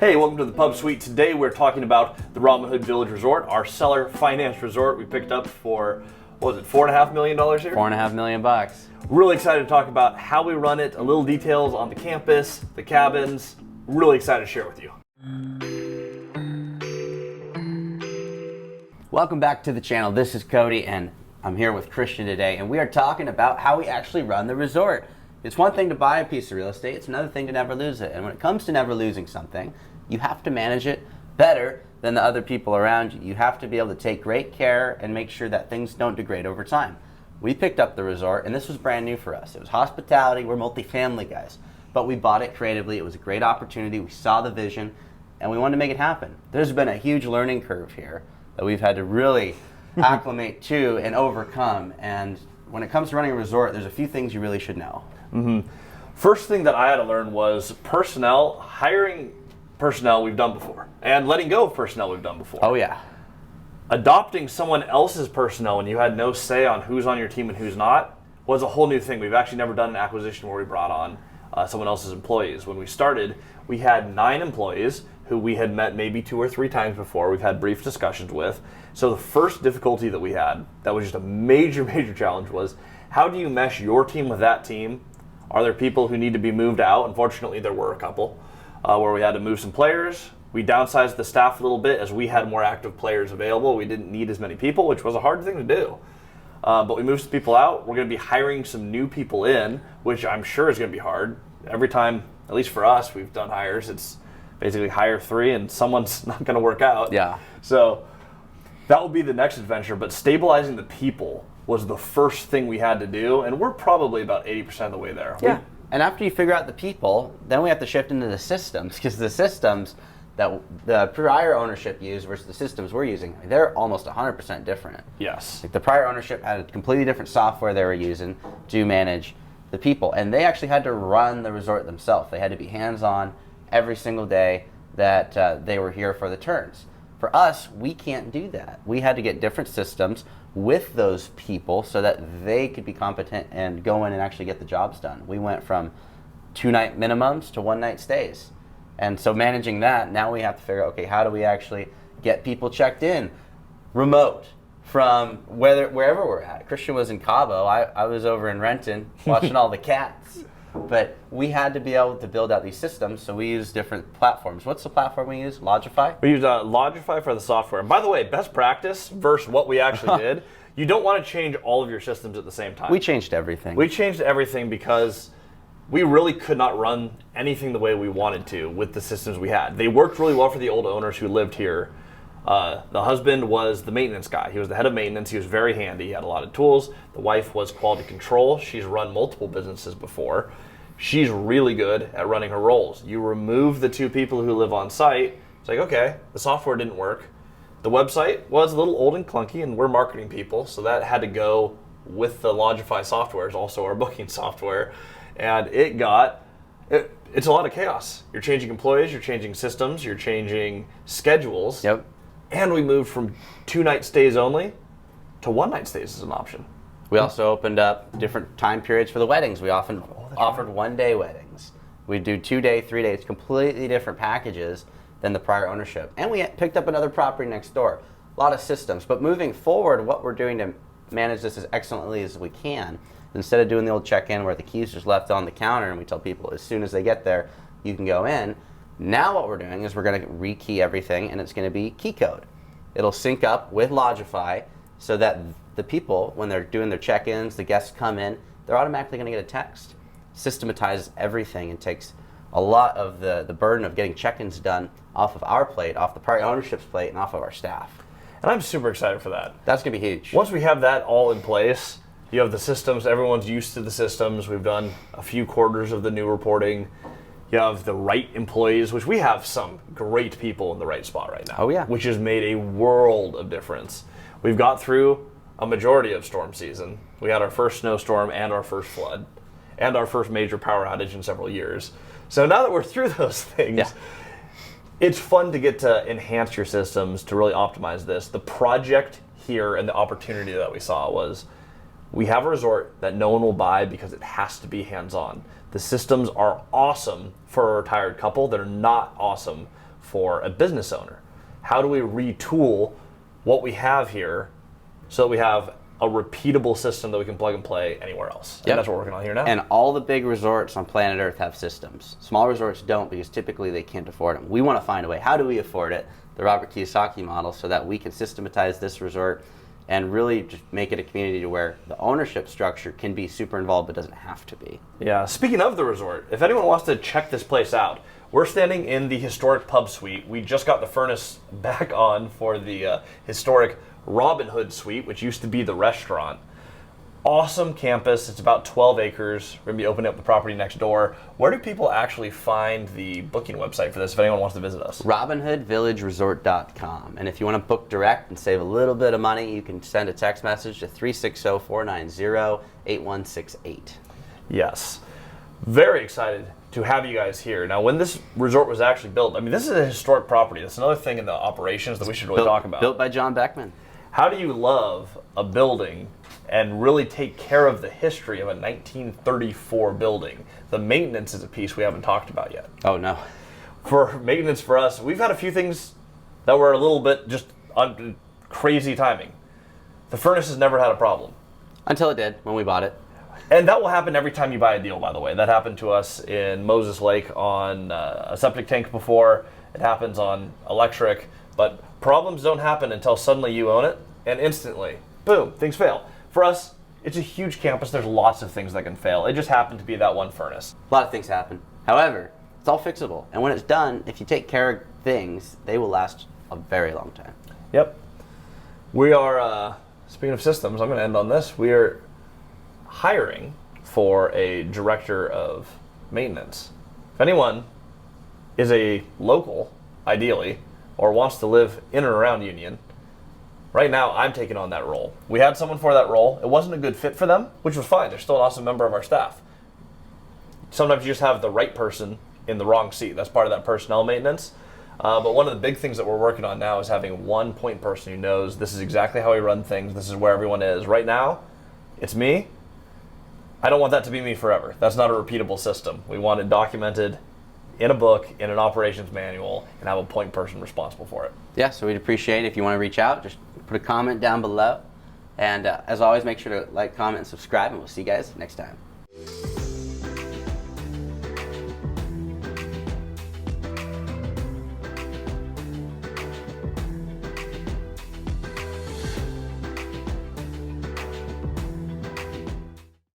Hey, welcome to the Pub Suite. Today we're talking about the Robinhood Village Resort, our seller finance resort we picked up for, what was it, $4.5 million here? $4.5 million bucks. Really excited to talk about how we run it, a little details on the campus, the cabins. Really excited to share with you. Welcome back to the channel. This is Cody and I'm here with Christian today, and we are talking about how we actually run the resort. It's one thing to buy a piece of real estate, it's another thing to never lose it. And when it comes to never losing something, you have to manage it better than the other people around you. You have to be able to take great care and make sure that things don't degrade over time. We picked up the resort, and this was brand new for us. It was hospitality, we're multifamily guys, but we bought it creatively. It was a great opportunity. We saw the vision, and we wanted to make it happen. There's been a huge learning curve here that we've had to really acclimate to and overcome. And when it comes to running a resort, there's a few things you really should know. First thing that I had to learn was personnel. Hiring personnel we've done before, and letting go of personnel we've done before. Oh yeah. Adopting someone else's personnel when you had no say on who's on your team and who's not was a whole new thing. We've actually never done an acquisition where we brought on someone else's employees. When we started, we had 9 employees who we had met maybe 2 or 3 times before. We've had brief discussions with. So the first difficulty that we had, that was just a major challenge, was how do you mesh your team with that team? Are there people who need to be moved out? Unfortunately, there were a couple where we had to move some players. We downsized the staff a little bit as we had more active players available. We didn't need as many people, which was a hard thing to do. But we moved some people out. We're going to be hiring some new people in, which I'm sure is going to be hard. Every time, at least for us, we've done hires, it's basically hire 3 and someone's not going to work out. Yeah. So that will be the next adventure. But stabilizing the people was the first thing we had to do, and we're probably about 80% of the way there. Yeah. And after you figure out the people, then we have to shift into the systems, because the systems that the prior ownership used versus the systems we're using, they're almost 100% different. Yes. Like the prior ownership had a completely different software they were using to manage the people, and they actually had to run the resort themselves. They had to be hands-on every single day that they were here for the turns. For us, we can't do that. We had to get different systems with those people so that they could be competent and go in and actually get the jobs done. We went from 2-night minimums to 1-night stays. And so managing that, now we have to figure out, okay, how do we actually get people checked in remote from wherever we're at. Christian was in Cabo, I was over in Renton watching all the cats. But we had to be able to build out these systems, so we use different platforms. What's the platform we use? Logify? We use Logify for the software. And by the way, best practice versus what we actually did, you don't want to change all of your systems at the same time. We changed everything. We changed everything because we really could not run anything the way we wanted to with the systems we had. They worked really well for the old owners who lived here. The husband was the maintenance guy. He was the head of maintenance. He was very handy. He had a lot of tools. The wife was quality control. She's run multiple businesses before. She's really good at running her roles. You remove the 2 people who live on site. It's like, okay, the software didn't work. The website was a little old and clunky, and we're marketing people, so that had to go with the Logify software, is also our booking software. And it's a lot of chaos. You're changing employees, you're changing systems, you're changing schedules. Yep. And we moved from 2-night stays only to 1-night stays as an option. We also opened up different time periods for the weddings. We often offered 1-day weddings. We do 2-day, 3-day. It's completely different packages than the prior ownership. And we picked up another property next door. A lot of systems. But moving forward, what we're doing to manage this as excellently as we can, instead of doing the old check-in where the keys just left on the counter and we tell people as soon as they get there, you can go in. Now what we're doing is we're going to rekey everything, and it's going to be key code. It'll sync up with Logify so that the people, when they're doing their check-ins, the guests come in, they're automatically going to get a text. Systematizes everything and takes a lot of the burden of getting check-ins done off of our plate, off the prior ownership's plate, and off of our staff. And I'm super excited for that. That's going to be huge. Once we have that all in place, you have the systems, everyone's used to the systems. We've done a few quarters of the new reporting. You have the right employees, which we have some great people in the right spot right now. Oh yeah. Which has made a world of difference. We've got through a majority of storm season. We had our first snowstorm and our first flood and our first major power outage in several years. So now that we're through those things, it's fun to get to enhance your systems to really optimize this. The project here and the opportunity that we saw was we have a resort that no one will buy because it has to be hands-on. The systems are awesome for a retired couple. They're not awesome for a business owner. How do we retool what we have here so that we have a repeatable system that we can plug and play anywhere else? And that's what we're working on here now. And all the big resorts on planet Earth have systems. Small resorts don't, because typically they can't afford them. We want to find a way. How do we afford it? The Robert Kiyosaki model, so that we can systematize this resort and really just make it a community to where the ownership structure can be super involved but doesn't have to be. Yeah, speaking of the resort, if anyone wants to check this place out, we're standing in the historic pub suite. We just got the furnace back on for the historic Robinhood suite, which used to be the restaurant. Awesome campus. It's about 12 acres. We're going to be opening up the property next door. Where do people actually find the booking website for this if anyone wants to visit us? RobinhoodVillageResort.com. And if you want to book direct and save a little bit of money, you can send a text message to 360-490-8168. Yes. Very excited to have you guys here. Now, when this resort was actually built, I mean, this is a historic property. That's another thing in the operations that we should really talk about. Built by John Beckman. How do you love a building and really take care of the history of a 1934 building? The maintenance is a piece we haven't talked about yet. Oh, no. For maintenance for us, we've had a few things that were a little bit just crazy timing. The furnace has never had a problem. Until it did, when we bought it. And that will happen every time you buy a deal, by the way. That happened to us in Moses Lake on a septic tank before. It happens on electric. But problems don't happen until suddenly you own it, and instantly, boom, things fail. For us, it's a huge campus. There's lots of things that can fail. It just happened to be that one furnace. A lot of things happen. However, it's all fixable. And when it's done, if you take care of things, they will last a very long time. Yep. We are, speaking of systems, I'm going to end on this. We are hiring for a director of maintenance. If anyone is a local, ideally, or wants to live in and around Union, right now I'm taking on that role. We had someone for that role. It wasn't a good fit for them, which was fine. They're still an awesome member of our staff. Sometimes you just have the right person in the wrong seat. That's part of that personnel maintenance. But one of the big things that we're working on now is having one point person who knows this is exactly how we run things. This is where everyone is. Right now, it's me. I don't want that to be me forever. That's not a repeatable system. We want it documented in a book, in an operations manual, and have a point person responsible for it. Yeah, so we'd appreciate it if you want to reach out. Just put a comment down below. And as always, make sure to like, comment, and subscribe, and we'll see you guys next time.